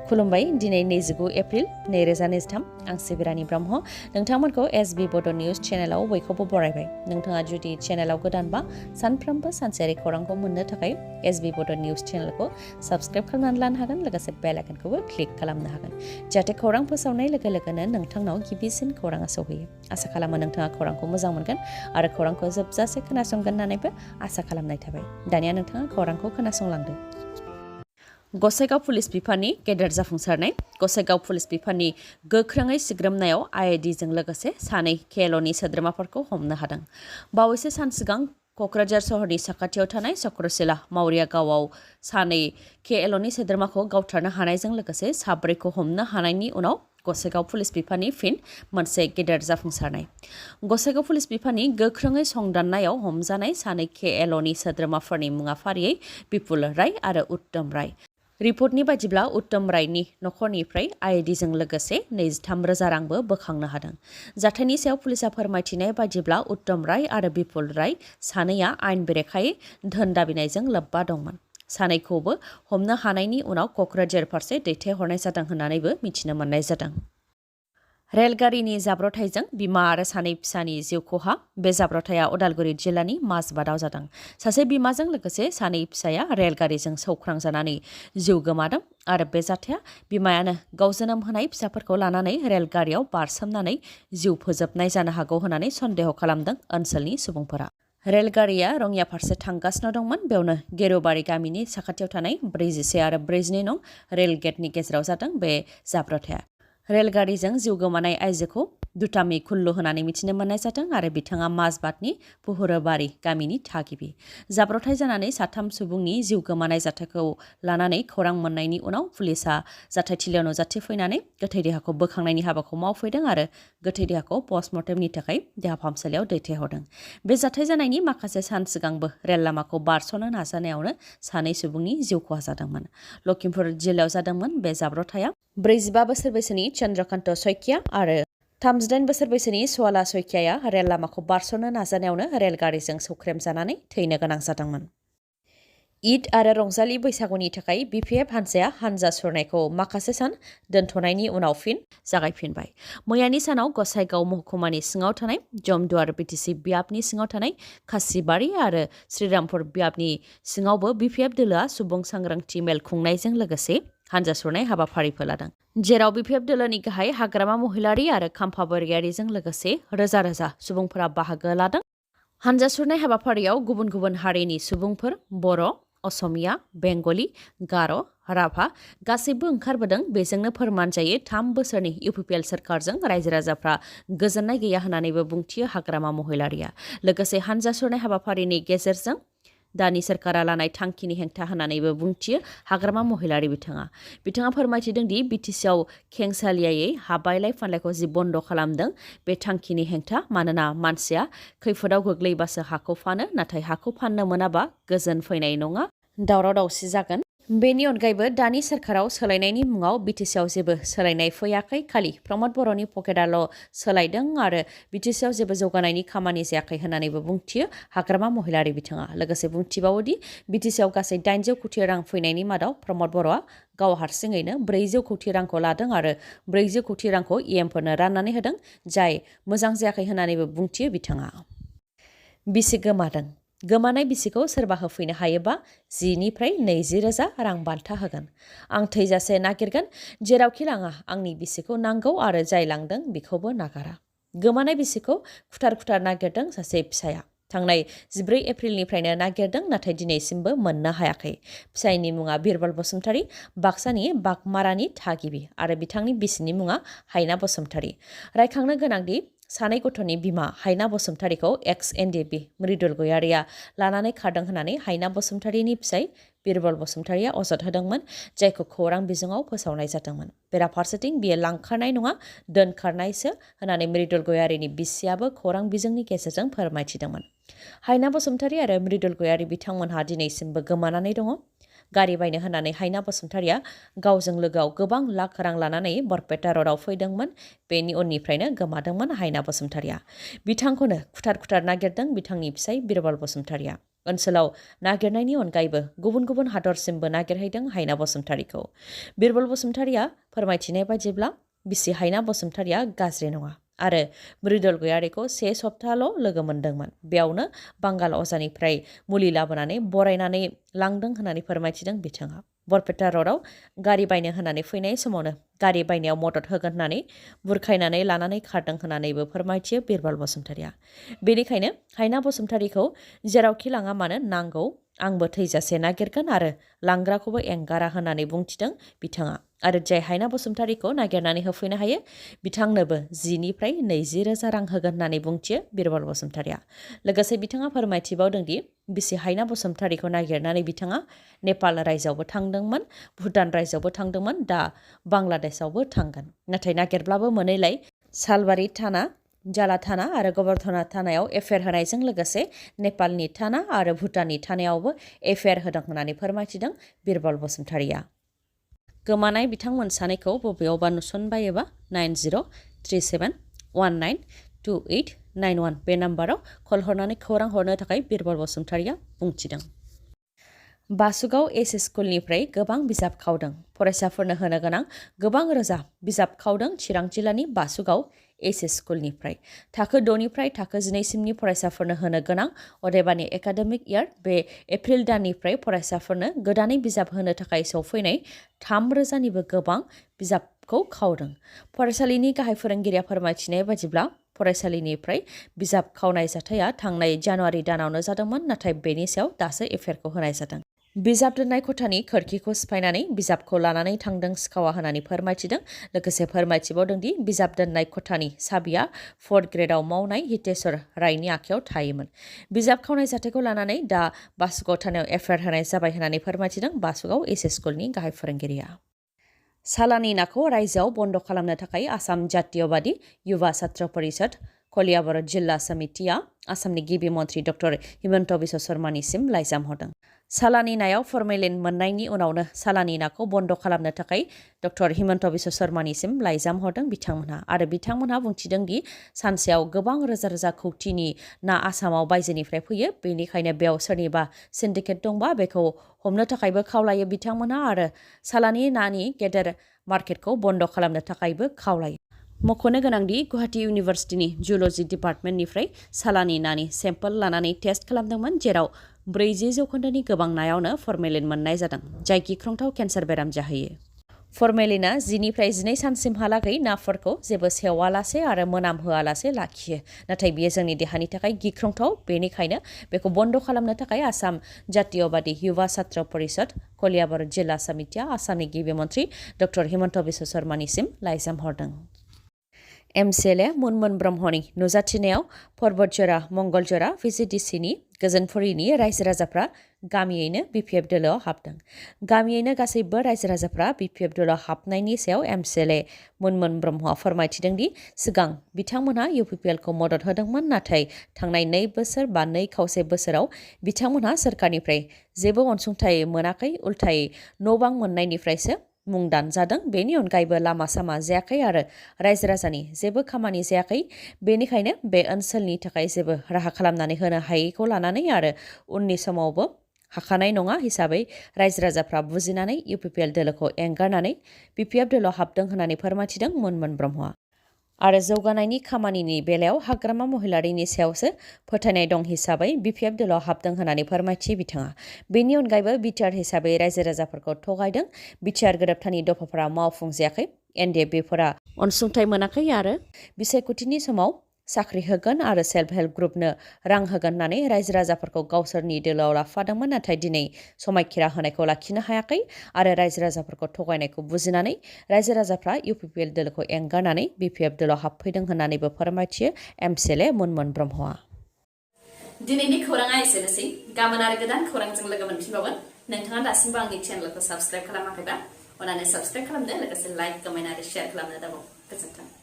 खुलुमबाय दिनै 29 एप्रिल 2023 आं सिबिरानि ब्रह्म नोंथांमोनखौ SB Bodo News चेनेलाव बयखौबो बरायबाय नोंथाङा जुदि चेनेलाव गोदानबा सानफ्रोमबो सानसेयारि खौरांखौ मोननो थाखाय SB Bodo News चेनेलखौ साबस्क्राइब खालामनानै लानो हागोन लोगोसे बेल आइकनखौबो क्लिक खालामनो हागोन जाहाथे खौरां फोसावनाय लोगो लोगोनो नोंथांनाव गिबिसिन खौराङा सौहैयो आसा खालामो नोंथाङा खौरांखौ मोजां मोनगोन आरो खौरांखौ जोबजासे खोनासंगोन होननानैबो आसा खालामनाय थाबाय दानिया नोंथाङा खौरांखौ खोनासंलांदो गसाइगाव पुलिस बिफाननि गेदेर जाफुंसारनाय गसाइगाव पुलिस बिफाननि गोख्रोङै सिग्रोमनायाव आईएडीजों लोगोसे सानै केएलअनि सोद्रोमाफोरखौ हमनो हादों बावैसो सान सिगां क'क्राझार सहरनि साखाथियाव थानाय चक्रशिला मावरिया गावआव सानै केएलअनि सोद्रोमाखौ गावथारनो हानायजों लोगोसे साब्रैखौ हमनो हानायनि उनाव गसाइगाव पुलिस बिफाननि फिन मोनसे गेदेर जाफुंसारनाय गसाइगाव पुलिस बिफाननि गोख्रोङै संदाननायाव हमजानाय सानै केएलअनि सोद्रोमाफोरनि मुङा फारियै बिपुल राय आरो उत्तम राय रिपर्टनि बायदिब्ला उत्तम रायनि नखरनिफ्राय आईएडीजों लोगोसे 23,000 रांबो बोखांनो हादों जाथायनि सायाव पुलिसा फोरमायथिनाय बायदिब्ला उत्तम राय आरो बिपुल राय सानैया आयेन बेरेखायै धोन दाबिनायजों लोब्बा दंमोन सानैखौबो हमनो हानायनि उनाव क'क्राझार फारसे दैथायहरनाय जादों होननानैबो मिथिनो मोननाय जादों रेलगारिनि जाब्रथायजों बिमा आरो सानै फिसानि जिउ खहा बे जाब्रथाया उदालगुरि जिल्लानि माजबादाव जादों सासे बिमाजों लोगोसे सानै फिसाया रेलगारिजों सौख्रांजानानै जिउ गोमादों आरो बे जाथाया बिमायानो गाव जोनोम होनाय फिसाफोरखौ लानानै रेलगारियाव बारसोमनानै जिउ फोजोबनाय जानो हागौ होननानै सन्देह खालामदों ओनसोलनि सुबुंफोरा रेलगारिया रङिया फारसे थांगासिनो दंमोन बेयावनो गेरुबारि गामिनि साखाथियाव थानाय 41 आरो 42 नं रेल गेटनि गेजेराव जादों बे जाब्रथाया रेलगारिजों जिउ गोमानाय आइजोखौ दुतामी खुल्लु होननानै मिथिनो मोननाय जादों आरो बिथाङा माजबादनि पुहुरबारि गामिनि थागिबि जाब्रथाय जानानै साथाम सुबुंनि जिउ गोमानाय जाथायखौ लानानै खौरां मोननायनि उनाव पुलिसा जाथायथिलियाव नुजाथिफैनानै गोथै देहाखौ बोखांनायनि हाबाखौ मावफैदों आरो गोथै देहाखौ पस्टमर्टेमनि थाखाय देहा फाहामसालियाव दैथायहरदों बे जाथाय जानायनि माखासे सान सिगांबो रेल लामाखौ बारस'नो नाजानायावनो सानै सुबुंनि जिउ खहा जादोंमोन लखिमपुर जिल्लायाव जादोंमोन बे जाब्रथाया 45 बोसोर बैसोनि चन्द्रकान्त सैकिया आरो 38 बोसोर बैसोनि सवाला सैकियाया रेल लामाखौ बारस'नो नाजानायावनो रेलगारिजों सौख्रेमजानानै थैनो गोनां जादोंमोन ईद आरो रंजालि बैसागुनि थाखाय बिपिएफ हान्जाया हान्जा सुरनायखौ माखासे सान दोनथ'नायनि उनाव फिन जागायफिनबाय मैयानि सानाव गसाइगाव महकुमानि सिङाव थानाय जमदुवार बिटिसि बियाबनि सिङाव थानाय खासिबारि आरो श्रीरामपुर बियाबनि सिङावबो बिपिएफ दोलोआ सुबुं सांग्रांथि मेल खुंनायजों लोगोसे हान्जा सुरनाय हाबाफारिफोर लादों जेराव बिपिएफ दोलोनि गाहाय हाग्रामा महिलारि आरो खाम्फा बोरियारिजों लोगोसे रोजा रोजा सुबुंफोरा बाहागो लादों हान्जा सुरनाय हाबाफारियाव गुबुन गुबुन हारिनि सुबुंफोर बर' असमिया बेंगलि गार' राभा गासैबो ओंखारबोदों बेजोंनो फोरमान जायो 3 बोसोरनि इउपिपिएल सोरखारजों रायजो राजाफ्रा गोजोननाय गैया होननानैबो बुंथियो हाग्रामा महिलारिया लोगोसे हान्जा सुरनाय हाबाफारिनि गेजेरजों दानि सोरखारा लानाय थांखिनि हेंथा होननानैबो बुंथियो हाग्रामा महिलारि बिथाङा फोरमायथिदों दि बिटिसिआव खेंसालियायै हा बायलाय फानलायखौ जि बन्द खालामदों बे थांखिनि हेंथा मानोना मानसिया खैफोदाव गोग्लैबासो हाखौ फानो नाथाय हाखौ फाननो मोनाबा गोजोन फैनाय नङा दावराव दावसि जागोन बेनि अनगायैबो दानि सोरखाराव सोलायनायनि मुङाव बिटिसिआव जेबो सोलायनाय फैयाखै खालि प्रमद बर'नि पकेटाल' सोलायदों आरो बिटिसिआव जेबो जौगानायनि खामानि जायाखै होननानैबो बुंथियो हाग्रामा महिलारि बिथाङा लोगोसे बुंथिबावोदि बिटिसिआव गासै 800 कोटी रां फैनायनि मादाव प्रमद बर'आ गाव हारसिङैनो 400 कोटी रांखौ लादों आरो 400 कोटी रांखौ इएमफोरनो राननानै होदों जाय मोजां जायाखै होननानैबो बुंथियो बिथाङा बिसि गोमानाय बिसिखौ सोरबा होफैनो हायोबा 10 निफ्राय 20,000 रां बान्था होगोन आं थैजासे नागिरगोन जेरावखि लाङा आंनि बिसिखौ नांगौ आरो जाय लांदों बेखौबो नागारा गोमानाय बिसिखौ खुथार नागिरदों सासे फिसाया थांनाय 14 एप्रिलनिफ्रायनो नागिरदों नाथाय दिनैसिमबो मोननो हायाखै फिसायनि मुङा बिरबल बसुमतारी बाक्सानि बागमारानि थागिबि आरो बिथांनि बिसिनि मुङा हायना बसुमतारी रायखांनो गोनांदि सानै गथ'नि बिमा हायना बसुमतारीखौ एक्स एनडिएफबि मृदुल गयारिया लानानै खारदों होननानै हायना बसुमतारीनि फिसाय बिरबल बसुमतारीया अजद होदोंमोन जायखौ खौरां बिजोङाव फोसावनाय जादोंमन बेराफारसेथिं बियो लांखारनाय नङा दोनखारनायसो होननानै मृदुल गयारिनि बिसियाबो खौरां बिजोंनि गेजेरजों फोरमायथिदोंमोन हायना बसुमतारी आरो मृदुल गयारि बिथांमोनहा दिनैसिमबो गोमानानै दङ गारि बायनो होननानै हायना बसुमतारीया गावजों लोगोआव गोबां लाख रां लानानै बरपेटा र'डआव फैदोंमोन बेनि उननिफ्रायनो गोमादोंमोन हायना बसुमतारीया बिथांखौनो खुथार नागिरदों बिथांनि फिसाय बिरबल बसुमतारीया ओनसोलाव नागिरनायनि अनगायैबो गुबुन गुबुन हादरसिमबो नागिरहैदों हायना बसुमतारीखौ। बिरबल बसुमतारीया फोरमायथिनाय बायदिब्ला बिसि हायना बसुमतारीया गाज्रि नङा आरो मृदुल गयारिखौ 1 सप्ताल' लोगो मोनदोंमोन। बेयावनो बांगाल अजानिफ्राय मुलि लाबोनानै बरायनानै लांदों होननानै फोरमायथिदों बिथाङा। बरपेटा र'डआव गारि बायनो होननानै फैनाय समावनो गारि बायनायाव मदद होगोन होननानै बुरखायनानै लानानै खारदों होननानैबो फोरमायथियो बिरबल बसुमतारीया। बेनिखायनो हायना बसुमतारीखौ जेरावखि लाङा मानो नांगौ, आंबो थैजासे नागिरगोन आरो लांग्राखौबो एंगारा होननानै बुंथिदों बिथाङा। आरो जाय हायना बसुमतारीखौ नागिरनानै होफैनो हायो बिथांनोबो 10 निफ्राय 20 रोजा रां होगोन होननानै बुंथियो बिरबल बसुमतारीया। लोगोसे बिथाङा फोरमायथिबावदोंदि बिसि हायना बसुमतारीखौ नागिरनानै बिथाङा नेपाल रायजोआवबो थांदोंमोन, भुटान रायजोआवबो थांदोंमोन, दा बांलादेशआवबो थांगोन। नाथाय नागिरब्लाबो मोनैलाय सालबारि थाना, जाला थाना आरो गबर्धना थानायाव एफआइआर होनायजों लोगोसे नेपालनि थाना आरो भुटाननि थानायावबो एफआइआर होदों होननानै फोरमायथिदों बिरबल बसुमतारीया। गोमानाय बिथांमोन सानैखौ बबेयावबा नुसनबायोबा 9037192891 बे नाम्बाराव कल हरनानै खौरां हरनो थाखाय बिरबल बसुमतारीया बुंथिदों। बासुगाव एस स्कुलनिफ्राय गोबां बिजाब खावदों। फरायसाफोरनो होनो गोनां गोबां रोजा बिजाब खावदों चिरां जिल्लानि बासुगाव एस स्कुलनिफ्राय। थाखो 6 निफ्राय थाखो 12 सिमनि फरायसाफोरनो होनो गोनां अदेबानि एकाडेमिक इयार बे एप्रिल दाननिफ्राय फरायसाफोरनो गोदानै बिजाब होनो थाखाय सौफैनाय 3 रोजानिबो गोबां बिजाबखौ खावदों। फरायसालिनि गाहाय फोरोंगिरिया फोरमायथिनाय बायदिब्ला फरायसालिनिफ्राय बिजाब खावनाय जाथाया थांनाय जानुवारि दानावनो जादोंमोन, नाथाय बेनि सायाव दासो एफआइआरखौ होनाय जादों। बिजाब दोननाय खथानि खोरखिखौ सिफायनानै बिजाबखौ लानानै थांदों सिखावा होननानै फोरमायथिदों। लोगोसे फोरमायथिबावदोंदि बिजाब दोननाय खथानि साबिया 4th ग्रेडआव मावनाय हितेश्वर रायनि आखायाव थायोमोन। बिजाब खावनाय जाथायखौ लानानै दा बासुगाव थानायाव एफआइआर होनाय जाबाय होननानै फोरमायथिदों बासुगाव एस स्कुलनि गाहाय फोरोंगिरिया। सालानि नाखौ रायजोआव बन्द खालामनो थाखाय आसाम जातीयबादी युवा छात्र परिषद कलियाबर जिल्ला समितिया आसामनि गिबि मन्त्रि डक्टर हिमन्त बिश्व शर्मानिसिम लाइजाम हरदों। सालानि नायाव फर्मेलिन मोननायनि उनावनो सालानि नाखौ बन्द खालामनो थाखाय डक्टर हिमन्त बिश्व शर्मानिसिम लाइजाम हरदों बिथांमोनहा। आरो बिथांमोनहा बुंथिदों दि सानसेयाव गोबां रोजा रोजा कौटिनि ना आसामाव बायजोनिफ्राय फैयो, बेनिखायनो बेयाव सोरनिबा सिन्डिकेट दंबा बेखौ हमनो थाखायबो खावलायो बिथांमोनहा आरो सालानि नानि गेदेर मार्केटखौ बन्द खालामनो थाखायबो खावलायो। मख'नो गोनांदि गुवाहाटी इउनिभार्सिटिनि जुल'जि डिपार्टमेन्टनिफ्राय सालानि नानि सेम्पोल लानानै टेस्ट खालामदोंमोन, जेराव 40% गोबां नायावनो फर्मेलिन मोननाय जादों, जाय गिख्रंथाव केन्सार बेराम जाहोयो। फर्मेलिना 10 निफ्राय 12 सानसिमहालागै नाफोरखौ जेबो सेवालासे आरो मोनामहोआलासे लाखियो, नाथाय बियो जोंनि देहानि थाखाय गिख्रंथाव। बेनिखायनो बेखौ बन्द खालामनो थाखाय आसाम जातीयबादी युवा छात्र परिषद कलियाबर जिल्ला समितिया आसामनि गिबि मन्त्रि डक्टर हिमन्त बिश्व शर्मानिसिम लाइजाम हरदों। एमसिएलए मुनमुन ब्रह्मनि नुजाथिनायाव पर्बतजरा मंगलजरा भिसिडिसिनि गोजोनफुरिनि रायजो राजाफ्रा गामियैनो बिपिएफ दोलोआव हाबदों। गामियैनो गासैबो रायजो राजाफ्रा बिपिएफ दोलोआव हाबनायनि सायाव एमसिएलए मुनमुन ब्रह्मआ फोरमायथिदों दि सिगां बिथांमोनहा इउपिपिएलखौ मदद होदोंमोन, नाथाय थांनाय 2 बोसोर बा 2 खावसे बोसोराव बिथांमोनहा सोरखारनिफ्राय जेबो अनसुंथाइ मोनाखै, उल्थायै न' बां मोननायनिफ्रायसो मुं दानजादों। बेनि अनगायैबो लामा सामा जायाखै आरो रायजो राजानि जेबो खामानि जायाखै। बेनिखायनो बे ओनसोलनि थाखाय जेबो राहा खालामनानै होनो हायैखौ लानानै आरो उननि समावबो हाखानाय नङा हिसाबै रायजो राजाफ्रा बुजिनानै इउपिपिएल दोलोखौ एंगारनानै बिपिएफ दोलोआव हाबदों होननानै फोरमायथिदों मुनमुन ब्रह्मआ। आरो जौगानायनि खामानिनि बेलायाव हाग्रामा महिलारिनि सायावसो फोथायनाय दं हिसाबै बिपिएफ दोलोआव हाबदों होननानै फोरमायथियो बिथाङा। बेनि अनगायैबो बिटिआर हिसाबै रायजो राजाफोरखौ थगायदों। बिटिआर गोरोबथानि दफाफोरा मावफुंजायाखै, एनडिएफबिफोरा अनसुंथाइ मोनाखै आरो बिसायख'थिनि समाव साख्रि होगोन आरो सेल्फ हेल्प ग्रुपनो रां होगोन होननानै रायजो राजाफोरखौ गावसोरनि दोलोआव लाफादोंमोन, नाथाय दिनै समायखिरा होनायखौ लाखिनो हायाखै आरो रायजो राजाफोरखौ थगायनायखौ बुजिनानै रायजो राजाफ्रा इउपिपिएल दोलोखौ एंगारनानै बिपिएफ दोलोआव हाबफैदों होननानैबो फोरमायथियो एमसिएलए मुनमुन ब्रह्मआ। दिनैनि खौराङा एसेनोसै। गाबोन आरो गोदान खौरांजों लोगो मोनफिनबावगोन। नोंथाङा दासिमबो आंनि चेनेलखौ साबस्क्राइब खालामाखैबा अन्नानै साबस्क्राइब खालामदो, लोगोसे लाइक, कमेन्ट आरो शेयार खालामनो दाबाव। गोजोन्थों।